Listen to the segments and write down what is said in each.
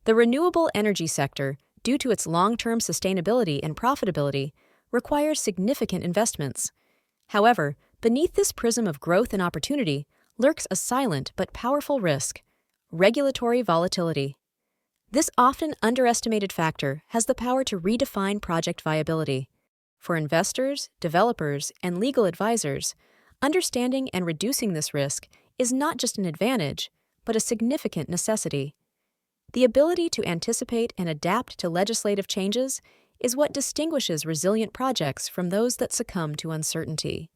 The renewable energy sector, due to its long-term sustainability and profitability, requires significant investments. However, beneath this prism of growth and opportunity lurks a silent but powerful risk: regulatory volatility. This often underestimated factor has the power to redefine project viability. For investors, developers, and legal advisors, understanding and reducing this risk is not just an advantage, but a significant necessity. The ability to anticipate and adapt to legislative changes is what distinguishes resilient projects from those that succumb to uncertainty.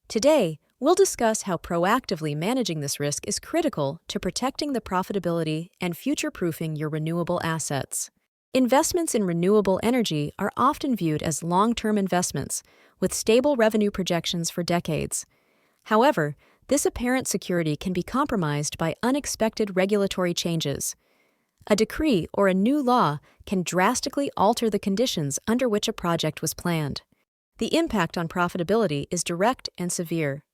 Today, we'll discuss how proactively managing this risk is critical to protecting the profitability and future-proofing your renewable assets. Investments in renewable energy are often viewed as long-term investments, with stable revenue projections for decades. However, this apparent security can be compromised by unexpected regulatory changes. A decree or a new law can drastically alter the conditions under which a project was planned. The impact on profitability is direct and severe.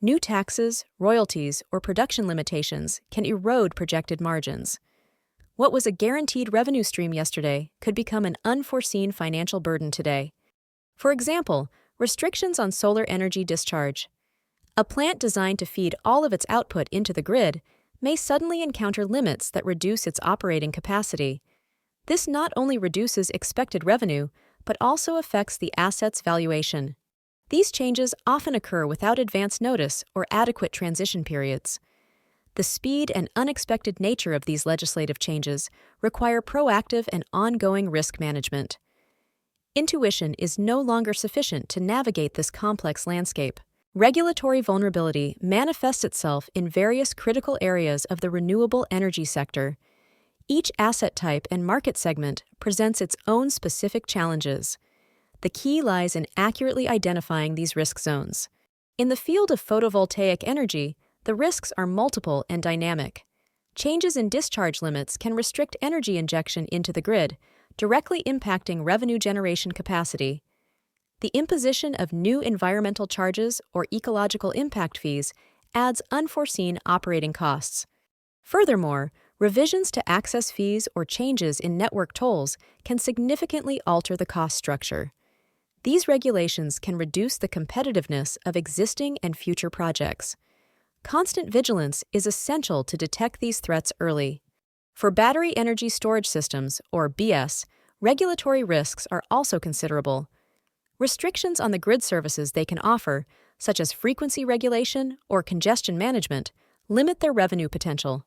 New taxes, royalties, or production limitations can erode projected margins. What was a guaranteed revenue stream yesterday could become an unforeseen financial burden today. For example, restrictions on solar energy discharge. A plant designed to feed all of its output into the grid may suddenly encounter limits that reduce its operating capacity. This not only reduces expected revenue, but also affects the asset's valuation. These changes often occur without advance notice or adequate transition periods. The speed and unexpected nature of these legislative changes require proactive and ongoing risk management. Intuition is no longer sufficient to navigate this complex landscape. Regulatory vulnerability manifests itself in various critical areas of the renewable energy sector. Each asset type and market segment presents its own specific challenges. The key lies in accurately identifying these risk zones. In the field of photovoltaic energy, the risks are multiple and dynamic. Changes in discharge limits can restrict energy injection into the grid, directly impacting revenue generation capacity. The imposition of new environmental charges or ecological impact fees adds unforeseen operating costs. Furthermore, revisions to access fees or changes in network tolls can significantly alter the cost structure. These regulations can reduce the competitiveness of existing and future projects. Constant vigilance is essential to detect these threats early. For battery energy storage systems, or BESS, regulatory risks are also considerable. Restrictions on the grid services they can offer, such as frequency regulation or congestion management, limit their revenue potential.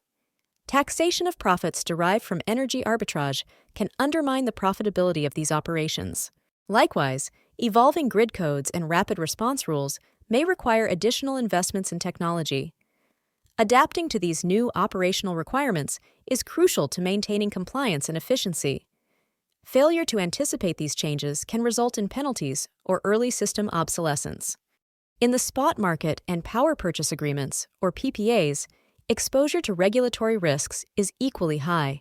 Taxation of profits derived from energy arbitrage can undermine the profitability of these operations. Likewise, evolving grid codes and rapid response rules may require additional investments in technology. Adapting to these new operational requirements is crucial to maintaining compliance and efficiency. Failure to anticipate these changes can result in penalties or early system obsolescence. In the spot market and power purchase agreements, or PPAs, exposure to regulatory risks is equally high.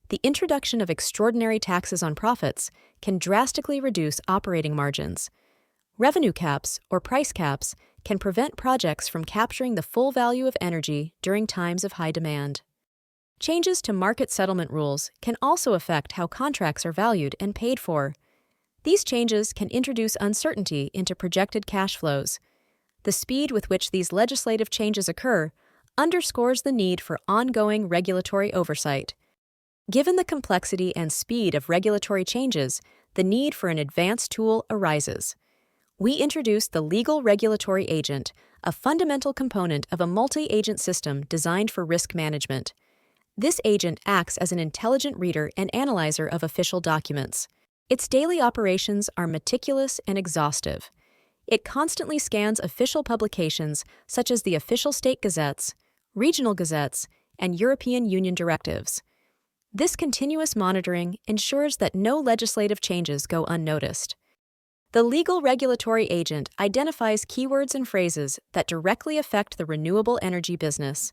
The introduction of extraordinary taxes on profits can drastically reduce operating margins. Revenue caps, or price caps, can prevent projects from capturing the full value of energy during times of high demand. Changes to market settlement rules can also affect how contracts are valued and paid for. These changes can introduce uncertainty into projected cash flows. The speed with which these legislative changes occur underscores the need for ongoing regulatory oversight. Given the complexity and speed of regulatory changes, the need for an advanced tool arises. We introduce the legal regulatory agent, a fundamental component of a multi-agent system designed for risk management. This agent acts as an intelligent reader and analyzer of official documents. Its daily operations are meticulous and exhaustive. It constantly scans official publications such as the official state gazettes, regional gazettes, and European Union directives. This continuous monitoring ensures that no legislative changes go unnoticed. The legal regulatory agent identifies keywords and phrases that directly affect the renewable energy business.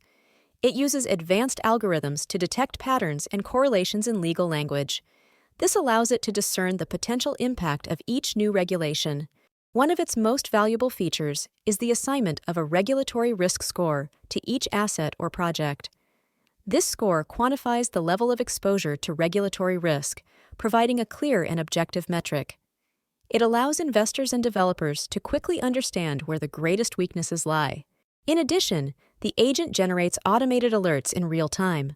It uses advanced algorithms to detect patterns and correlations in legal language. This allows it to discern the potential impact of each new regulation. One of its most valuable features is the assignment of a regulatory risk score to each asset or project. This score quantifies the level of exposure to regulatory risk, providing a clear and objective metric. It allows investors and developers to quickly understand where the greatest weaknesses lie. In addition, the agent generates automated alerts in real time.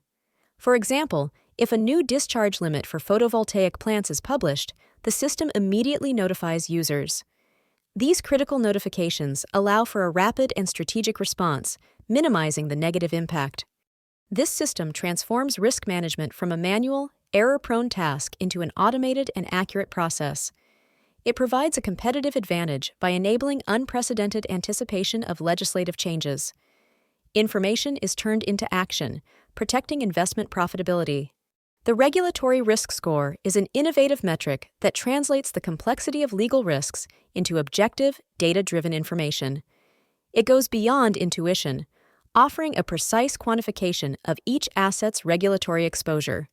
For example, if a new discharge limit for photovoltaic plants is published, the system immediately notifies users. These critical notifications allow for a rapid and strategic response, minimizing the negative impact. This system transforms risk management from a manual, error-prone task into an automated and accurate process. It provides a competitive advantage by enabling unprecedented anticipation of legislative changes. Information is turned into action, protecting investment profitability. The regulatory risk score is an innovative metric that translates the complexity of legal risks into objective, data-driven information. It goes beyond intuition, offering a precise quantification of each asset's regulatory exposure.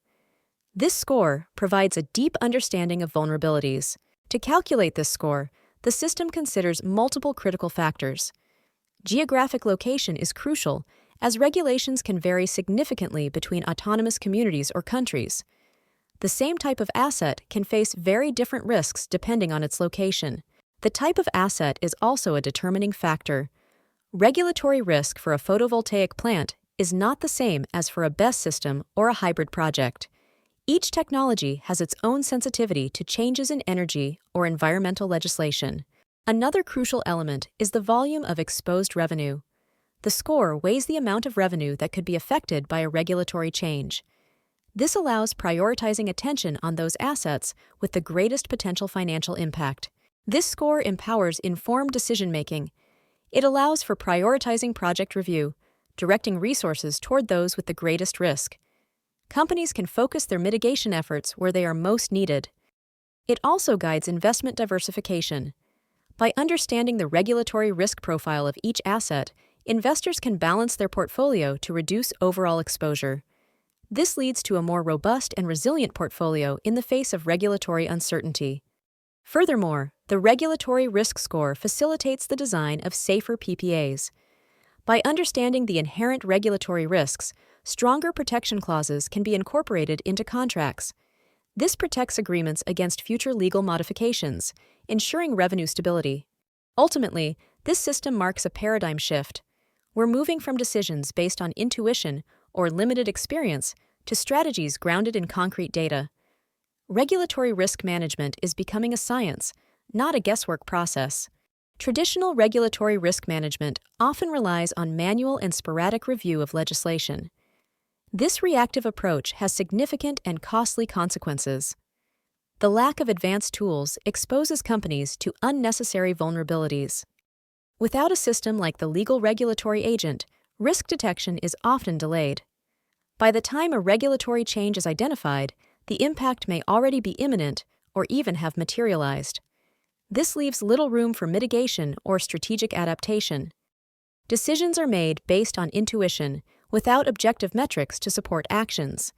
This score provides a deep understanding of vulnerabilities. To calculate this score, the system considers multiple critical factors. Geographic location is crucial, as regulations can vary significantly between autonomous communities or countries. The same type of asset can face very different risks depending on its location. The type of asset is also a determining factor. Regulatory risk for a photovoltaic plant is not the same as for a BESS system or a hybrid project. Each technology has its own sensitivity to changes in energy or environmental legislation. Another crucial element is the volume of exposed revenue. The score weighs the amount of revenue that could be affected by a regulatory change. This allows prioritizing attention on those assets with the greatest potential financial impact. This score empowers informed decision-making. It allows for prioritizing project review, directing resources toward those with the greatest risk. Companies can focus their mitigation efforts where they are most needed. It also guides investment diversification. By understanding the regulatory risk profile of each asset, investors can balance their portfolio to reduce overall exposure. This leads to a more robust and resilient portfolio in the face of regulatory uncertainty. Furthermore, the regulatory risk score facilitates the design of safer PPAs. By understanding the inherent regulatory risks, stronger protection clauses can be incorporated into contracts. This protects agreements against future legal modifications, ensuring revenue stability. Ultimately, this system marks a paradigm shift. We're moving from decisions based on intuition or limited experience to strategies grounded in concrete data. Regulatory risk management is becoming a science, not a guesswork process. Traditional regulatory risk management often relies on manual and sporadic review of legislation. This reactive approach has significant and costly consequences. The lack of advanced tools exposes companies to unnecessary vulnerabilities. Without a system like the legal regulatory agent, risk detection is often delayed. By the time a regulatory change is identified, the impact may already be imminent or even have materialized. This leaves little room for mitigation or strategic adaptation. Decisions are made based on intuition, without objective metrics to support actions.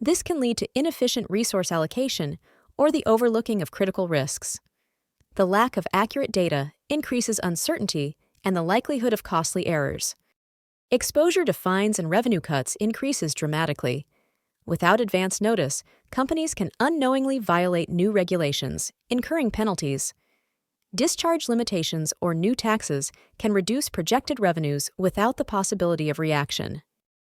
This can lead to inefficient resource allocation or the overlooking of critical risks. The lack of accurate data increases uncertainty and the likelihood of costly errors. Exposure to fines and revenue cuts increases dramatically. Without advance notice, companies can unknowingly violate new regulations, incurring penalties. Discharge limitations or new taxes can reduce projected revenues without the possibility of reaction.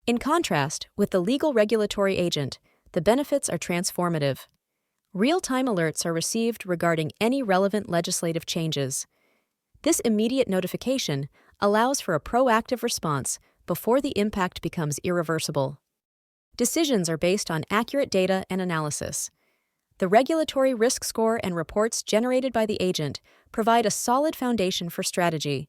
In contrast, with the legal regulatory agent, the benefits are transformative. Real-time alerts are received regarding any relevant legislative changes. This immediate notification allows for a proactive response before the impact becomes irreversible. Decisions are based on accurate data and analysis. The regulatory risk score and reports generated by the agent provide a solid foundation for strategy.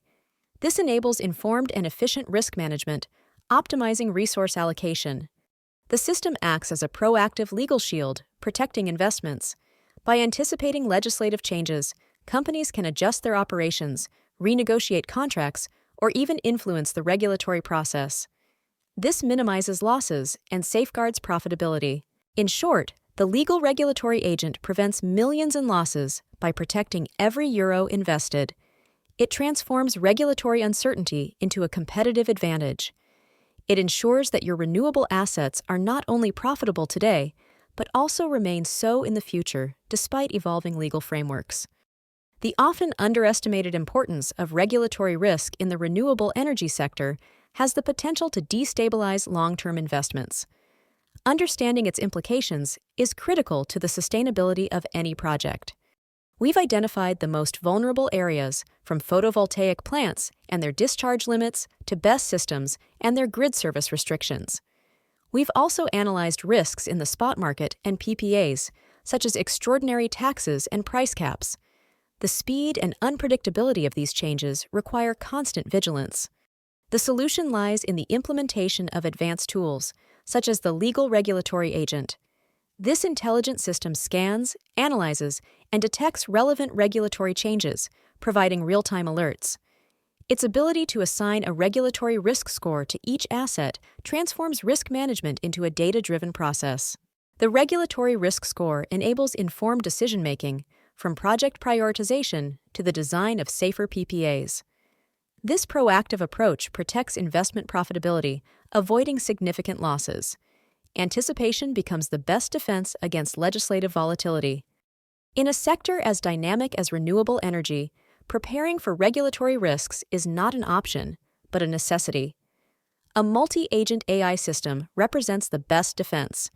This enables informed and efficient risk management, optimizing resource allocation. The system acts as a proactive legal shield, protecting investments. By anticipating legislative changes, companies can adjust their operations, renegotiate contracts, or even influence the regulatory process. This minimizes losses and safeguards profitability. In short, the legal regulatory agent prevents millions in losses by protecting every euro invested. It transforms regulatory uncertainty into a competitive advantage. It ensures that your renewable assets are not only profitable today, but also remain so in the future despite evolving legal frameworks. The often underestimated importance of regulatory risk in the renewable energy sector has the potential to destabilize long-term investments. Understanding its implications is critical to the sustainability of any project. We've identified the most vulnerable areas, from photovoltaic plants and their discharge limits to BESS systems and their grid service restrictions. We've also analyzed risks in the spot market and PPAs, such as extraordinary taxes and price caps. The speed and unpredictability of these changes require constant vigilance. The solution lies in the implementation of advanced tools, such as the Legal Regulatory Agent. This intelligent system scans, analyzes, and detects relevant regulatory changes, providing real-time alerts. Its ability to assign a regulatory risk score to each asset transforms risk management into a data-driven process. The regulatory risk score enables informed decision-making, from project prioritization to the design of safer PPAs. This proactive approach protects investment profitability, avoiding significant losses. Anticipation becomes the best defense against legislative volatility. In a sector as dynamic as renewable energy, preparing for regulatory risks is not an option, but a necessity. A multi-agent AI system represents the best defense.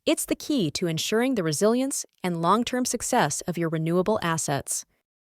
It's the key to ensuring the resilience and long-term success of your renewable assets.